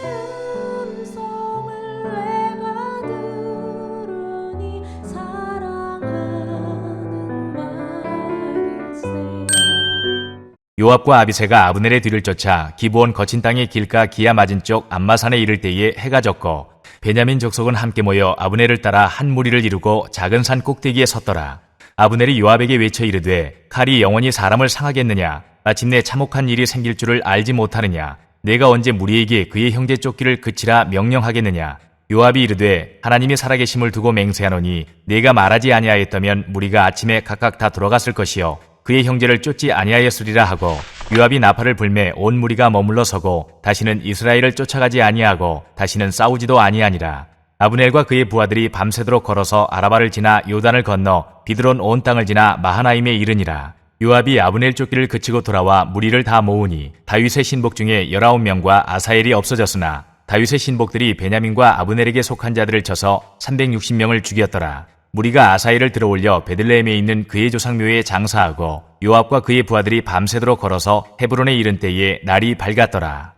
음성을 내가 들으니 사랑하는 말일세. 요압과 아비새가 아브넬의 뒤를 쫓아 기브온 거친 땅의 길가 기야 맞은 쪽 암마산에 이를 때에 해가 졌고 베냐민 족속은 함께 모여 아브넬을 따라 한 무리를 이루고 작은 산 꼭대기에 섰더라. 아브넬이 요압에게 외쳐 이르되 칼이 영원히 사람을 상하겠느냐? 마침내 참혹한 일이 생길 줄을 알지 못하느냐? 내가 언제 무리에게 그의 형제 쫓기를 그치라 명령하겠느냐? 요압이 이르되 하나님이 살아계심을 두고 맹세하노니 내가 말하지 아니하였다면 무리가 아침에 각각 다 돌아갔을 것이요 그의 형제를 쫓지 아니하였으리라 하고 요압이 나팔을 불매 온 무리가 머물러 서고 다시는 이스라엘을 쫓아가지 아니하고 다시는 싸우지도 아니하니라. 아브넬과 그의 부하들이 밤새도록 걸어서 아라바를 지나 요단을 건너 비드론 온 땅을 지나 마하나임에 이르니라. 요압이 아브넬 쫓기를 그치고 돌아와 무리를 다 모으니 다윗의 신복 중에 19명과 아사엘이 없어졌으나 다윗의 신복들이 베냐민과 아브넬에게 속한 자들을 쳐서 360명을 죽였더라. 무리가 아사엘을 들어올려 베들레헴에 있는 그의 조상묘에 장사하고 요압과 그의 부하들이 밤새도록 걸어서 헤브론에 이른 때에 날이 밝았더라.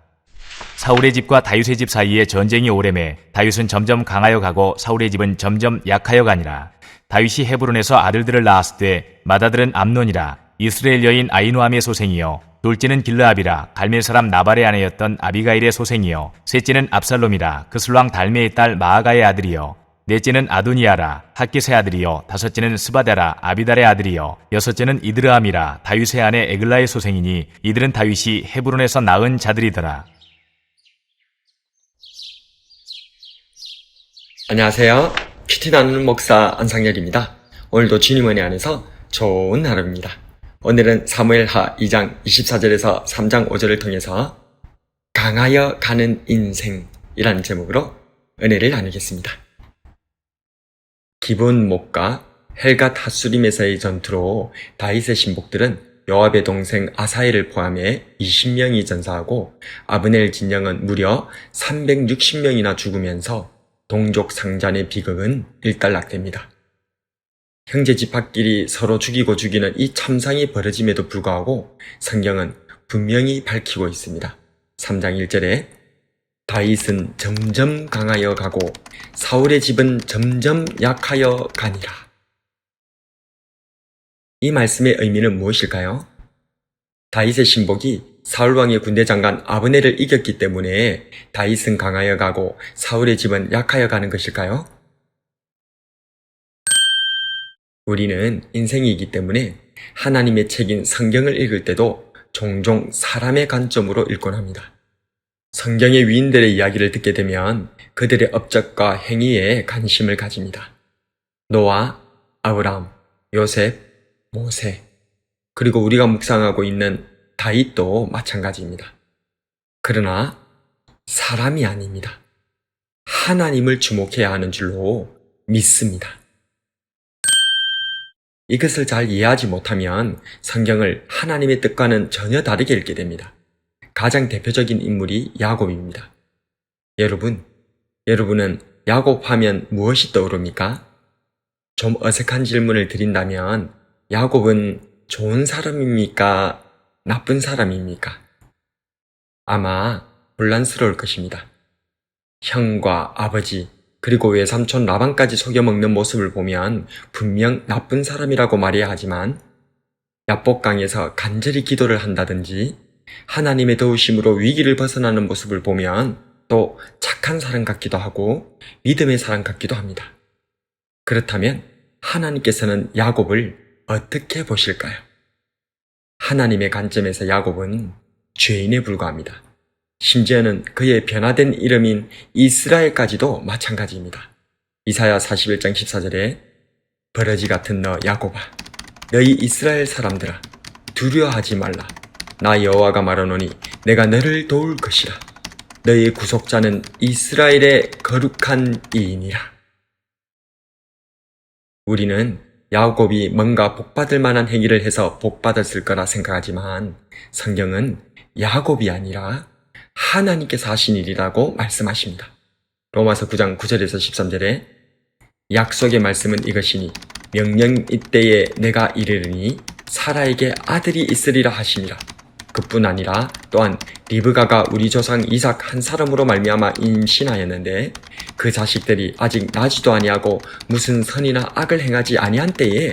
사울의 집과 다윗의 집 사이에 전쟁이 오래매 다윗은 점점 강하여 가고 사울의 집은 점점 약하여 가니라. 다윗이 헤브론에서 아들들을 낳았을 때 맏아들은 암논이라 이스라엘 여인 아히노암의 소생이요 둘째는 길르압이라 갈멜 사람 나발의 아내였던 아비가일의 소생이요 셋째는 압살롬이라 그슬왕 달메의 딸 마아가의 아들이요 넷째는 아도니아라 핫깃의 아들이요 다섯째는 스바다라 아비달의 아들이요 여섯째는 이드르암이라 다윗의 아내 에글라의 소생이니 이들은 다윗이 헤브론에서 낳은 자들이더라. 안녕하세요. 큐티 나누는 목사 안상열입니다. 오늘도 주님 은혜 안에서 좋은 하루입니다. 오늘은 사무엘하 2장 24절에서 3장 5절을 통해서 강하여 가는 인생이라는 제목으로 은혜를 나누겠습니다. 기브온 목과 헬갓 핫수림에서의 전투로 다윗의 신복들은 요압의 동생 아사엘을 포함해 20명이 전사하고 아브넬 진영은 무려 360명이나 죽으면서 동족 상잔의 비극은 일단락됩니다. 형제 집합끼리 서로 죽이고 죽이는 이 참상이 벌어짐에도 불구하고 성경은 분명히 밝히고 있습니다. 3장 1절에 다윗은 점점 강하여 가고 사울의 집은 점점 약하여 가니라. 이 말씀의 의미는 무엇일까요? 다윗의 신복이 사울왕의 군대 장관 아브넬을 이겼기 때문에 다윗은 강하여 가고 사울의 집은 약하여 가는 것일까요? 우리는 인생이기 때문에 하나님의 책인 성경을 읽을 때도 종종 사람의 관점으로 읽곤 합니다. 성경의 위인들의 이야기를 듣게 되면 그들의 업적과 행위에 관심을 가집니다. 노아, 아브람, 요셉, 모세, 그리고 우리가 묵상하고 있는 다윗도 마찬가지입니다. 그러나 사람이 아닙니다. 하나님을 주목해야 하는 줄로 믿습니다. 이것을 잘 이해하지 못하면 성경을 하나님의 뜻과는 전혀 다르게 읽게 됩니다. 가장 대표적인 인물이 야곱입니다. 여러분은 야곱 하면 무엇이 떠오릅니까? 좀 어색한 질문을 드린다면 야곱은 좋은 사람입니까? 나쁜 사람입니까? 아마 혼란스러울 것입니다. 형과 아버지 그리고 외삼촌 라반까지 속여먹는 모습을 보면 분명 나쁜 사람이라고 말해야 하지만 야복강에서 간절히 기도를 한다든지 하나님의 도우심으로 위기를 벗어나는 모습을 보면 또 착한 사람 같기도 하고 믿음의 사람 같기도 합니다. 그렇다면 하나님께서는 야곱을 어떻게 보실까요? 하나님의 관점에서 야곱은 죄인에 불과합니다. 심지어는 그의 변화된 이름인 이스라엘까지도 마찬가지입니다. 이사야 41장 14절에 버러지 같은 너 야곱아, 너희 이스라엘 사람들아, 두려워하지 말라. 나 여호와가 말하노니 내가 너를 도울 것이라. 너희 구속자는 이스라엘의 거룩한 이인이라. 우리는 야곱이 뭔가 복받을 만한 행위를 해서 복받았을 거라 생각하지만 성경은 야곱이 아니라 하나님께서 하신 일이라고 말씀하십니다. 로마서 9장 9절에서 13절에 약속의 말씀은 이것이니 명령 이때에 내가 이르르니 사라에게 아들이 있으리라 하시니라. 그뿐 아니라 또한 리브가가 우리 조상 이삭 한 사람으로 말미암아 임신하였는데 그 자식들이 아직 나지도 아니하고 무슨 선이나 악을 행하지 아니한 때에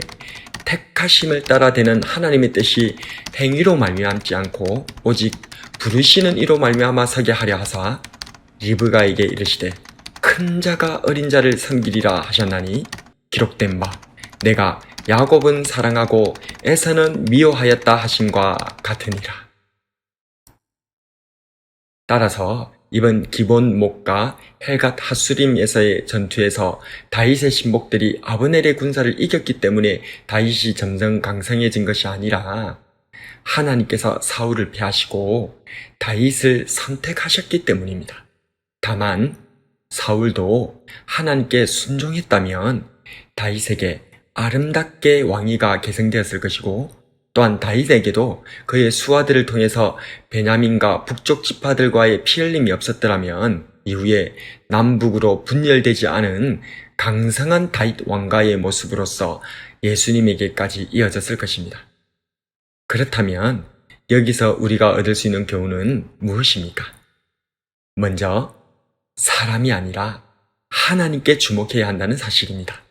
택하심을 따라 되는 하나님의 뜻이 행위로 말미암지 않고 오직 부르시는 이로 말미암아 서게 하려 하사 리브가에게 이르시되 큰 자가 어린 자를 섬기리라 하셨나니 기록된 바 내가 야곱은 사랑하고 에서는 미워하였다 하심과 같으니라. 따라서 이번 기본 목가 헬갓 하수림에서의 전투에서 다윗의 신복들이 아브넬의 군사를 이겼기 때문에 다윗이 점점 강성해진 것이 아니라 하나님께서 사울을 패하시고 다윗을 선택하셨기 때문입니다. 다만 사울도 하나님께 순종했다면 다윗에게 아름답게 왕위가 계승되었을 것이고 또한 다윗에게도 그의 수하들을 통해서 베냐민과 북쪽 지파들과의 피흘림이 없었더라면 이후에 남북으로 분열되지 않은 강성한 다윗 왕가의 모습으로서 예수님에게까지 이어졌을 것입니다. 그렇다면 여기서 우리가 얻을 수 있는 교훈은 무엇입니까? 먼저 사람이 아니라 하나님께 주목해야 한다는 사실입니다.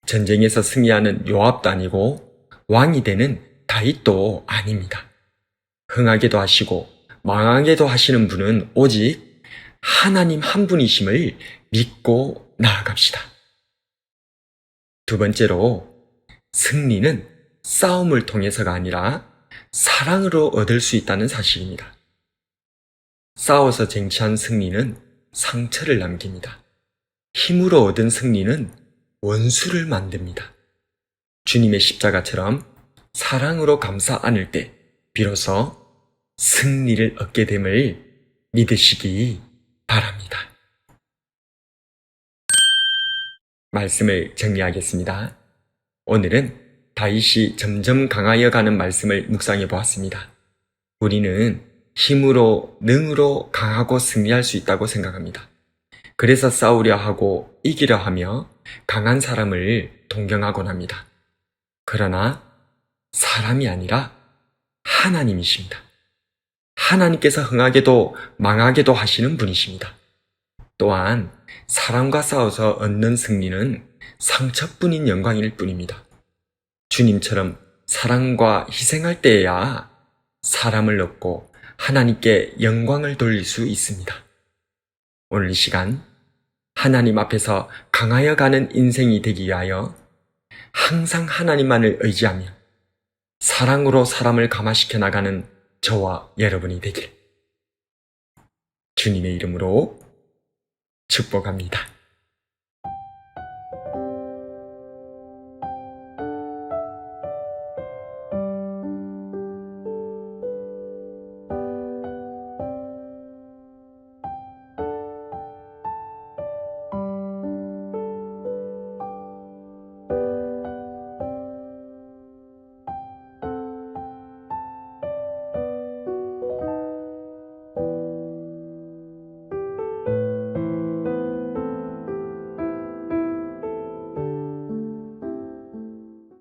전쟁에서 승리하는 요압도 아니고 왕이 되는 다윗도 아닙니다. 흥하게도 하시고 망하게도 하시는 분은 오직 하나님 한 분이심을 믿고 나아갑시다. 두 번째로 승리는 싸움을 통해서가 아니라 사랑으로 얻을 수 있다는 사실입니다. 싸워서 쟁취한 승리는 상처를 남깁니다. 힘으로 얻은 승리는 원수를 만듭니다. 주님의 십자가처럼 사랑으로 감싸 안을 때 비로소 승리를 얻게 됨을 믿으시기 바랍니다. 말씀을 정리하겠습니다. 오늘은 다윗이 점점 강하여 가는 말씀을 묵상해 보았습니다. 우리는 힘으로, 능으로 강하고 승리할 수 있다고 생각합니다. 그래서 싸우려 하고 이기려 하며 강한 사람을 동경하곤 합니다. 그러나 사람이 아니라 하나님이십니다. 하나님께서 흥하게도 망하게도 하시는 분이십니다. 또한 사람과 싸워서 얻는 승리는 상처뿐인 영광일 뿐입니다. 주님처럼 사랑과 희생할 때에야 사람을 얻고 하나님께 영광을 돌릴 수 있습니다. 오늘 이 시간 하나님 앞에서 강하여 가는 인생이 되기 위하여 항상 하나님만을 의지하며 사랑으로 사람을 감화시켜 나가는 저와 여러분이 되길 주님의 이름으로 축복합니다.